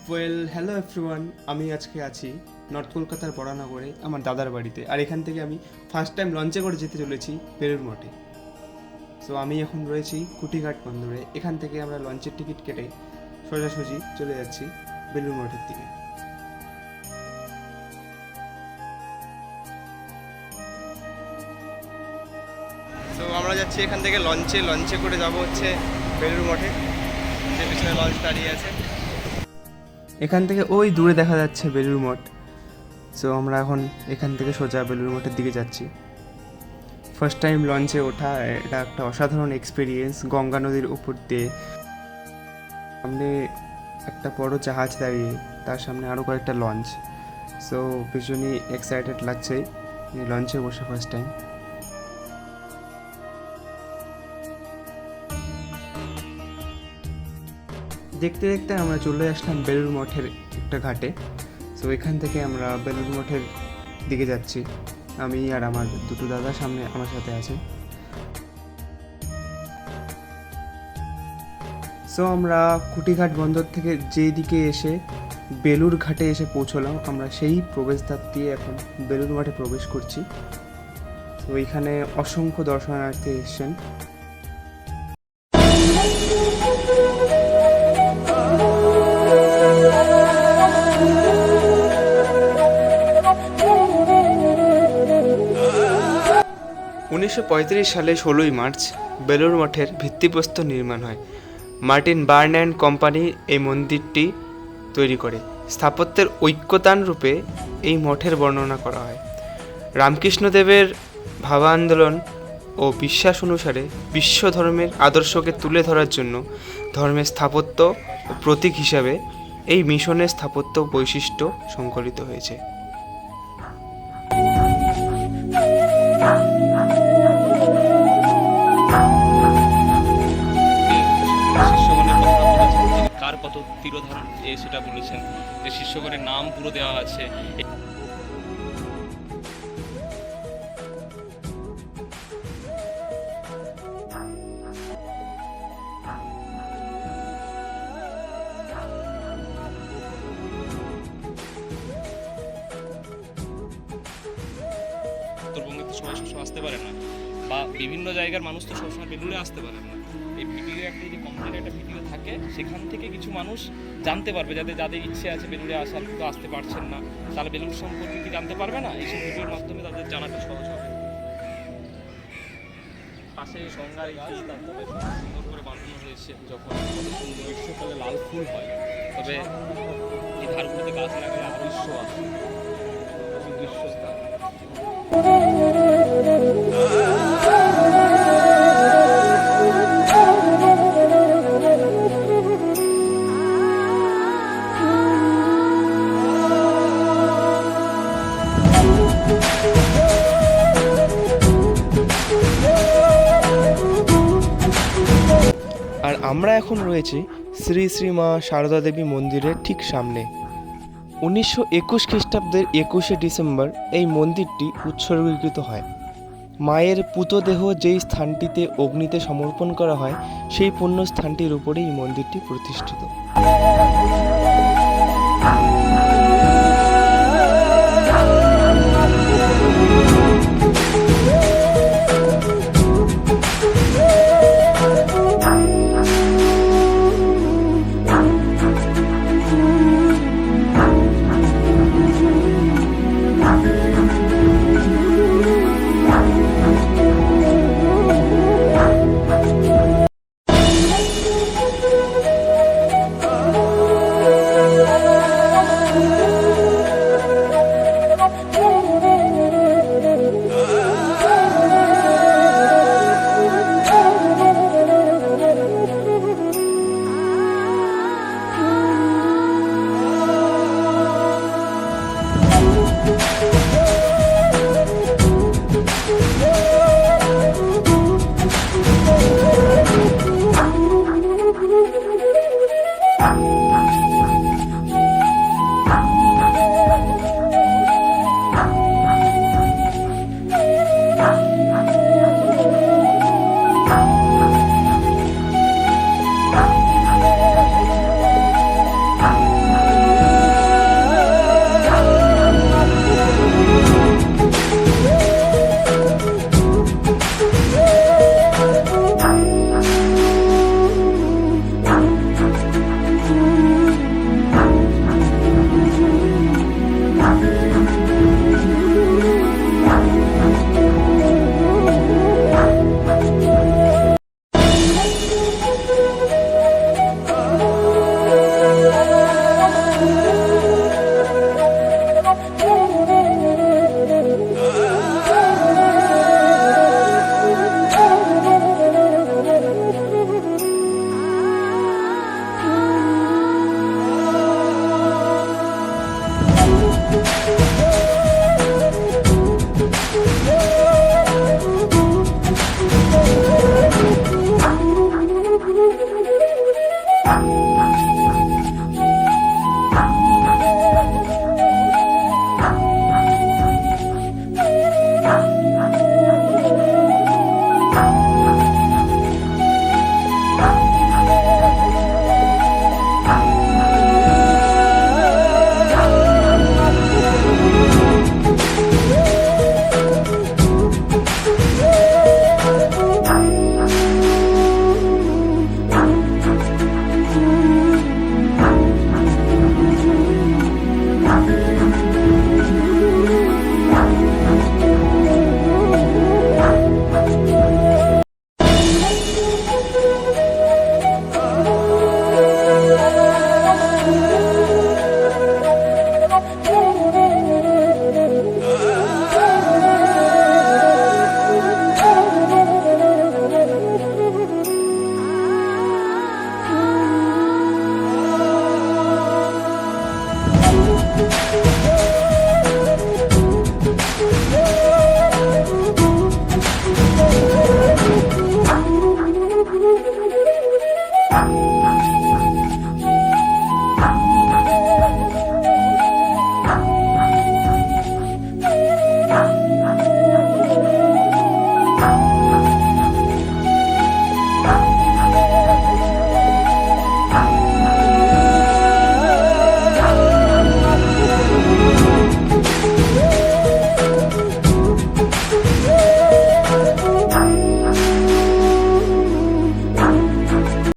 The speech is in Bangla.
হ্যালো এভরিওয়ান, আমি আজকে আছি নর্থ কলকাতার বরানগরে আমার দাদার বাড়িতে। আর এখান থেকে আমি ফার্স্ট টাইম লঞ্চে করে যেতে চলেছি বেলুড় মঠে। সো আমি এখন রয়েছি কুটিঘাট বন্দরে। এখান থেকে আমরা লঞ্চের টিকিট কেটে সোজাসুজি চলে যাচ্ছি বেলুড় মঠের দিকে। তো আমরা যাচ্ছি এখান থেকে লঞ্চে করে যাব হচ্ছে বেলুড় মঠে, যে পিছনে লঞ্চ দাঁড়িয়ে আছে। এখান থেকে ওই দূরে দেখা যাচ্ছে বেলুড় মঠ। সো আমরা এখন এখান থেকে সোজা বেলুড় মঠের দিকে যাচ্ছি। ফার্স্ট টাইম লঞ্চে ওঠা, এটা একটা অসাধারণ এক্সপিরিয়েন্স। গঙ্গা নদীর উপর দিয়ে সামনে একটা বড় জাহাজ দাঁড়িয়ে, তার সামনে আরও কয়েকটা লঞ্চ। সো ভীষণই এক্সাইটেড লাগছে এই লঞ্চে বসে ফার্স্ট টাইম। দেখতে দেখতে আমরা চলে আসলাম বেলুড় মঠের একটা ঘাটে। সো এখান থেকে আমরা বেলুড় মঠের দিকে যাচ্ছি। আমি আর আমার দুটো দাদা সামনে আমার সাথে আছে। সো আমরা কুটিঘাট বন্দর থেকে যেই দিকে এসে বেলুড় ঘাটে এসে পৌঁছলাম, আমরা সেই প্রবেশদ্বার দিয়ে এখন বেলুড় মঠে প্রবেশ করছি। তো এইখানে অসংখ্য দর্শনার্থী এসেছেন। 1935 সালে 16ই মার্চ বেলুড় মঠের ভিত্তিপ্রস্তর নির্মাণ হয়। মার্টিন বার্ন অ্যান্ড কোম্পানি এই মন্দিরটি তৈরি করে। স্থাপত্যের ঐক্যতান রূপে এই মঠের বর্ণনা করা হয়। রামকৃষ্ণদেবের ভাবান্দোলন ও বিশ্বাস অনুসারে বিশ্ব ধর্মের আদর্শকে তুলে ধরার জন্য ধর্মের স্থাপত্য ও প্রতীক হিসাবে এই মিশনের স্থাপত্য বৈশিষ্ট্য সংকলিত হয়েছে। কার কত তিরোধান সেটা বলেছেন, যে শিষ্যগণের নাম পুরো দেওয়া আছে। উত্তরবঙ্গে তো সবাই সবসময় আসতে পারে না, বা বিভিন্ন জায়গার মানুষ তো সবসময় বেলুড়ে আসতে পারে না। এই ভিডিও একটা যদি কমপ্লিট একটা ভিডিও থাকে, সেখান থেকে কিছু মানুষ জানতে পারবে, যাদের ইচ্ছে আছে বেলুড়ে আসার কিন্তু আসতে পারছেন না, তাহলে বেলুড় সম্পর্কে কি জানতে পারবে না, এইসব ভিডিওর মাধ্যমে তাদের জানাটা সহজ হবে। পাশে গঙ্গার সুন্দর করে বাঁধানো হয়েছে। যখন গ্রীষ্মকালে লাল ফুল হয়, তবে এই ধারগুলোতে গাছ লাগালে আরো দৃশ্য আছে, দৃশ্যস্থান। আর আমরা এখন রয়েছি শ্রী শ্রী মা সারদা দেবী মন্দিরের ঠিক সামনে। 1921 খ্রিস্টাব্দের 21শে ডিসেম্বর এই মন্দিরটি উৎসর্গীকৃত হয়। মায়ের পুতদেহ যেই স্থানটিতে অগ্নিতে সমর্পণ করা হয়, সেই পুণ্য স্থানটির উপরেই এই মন্দিরটি প্রতিষ্ঠিত।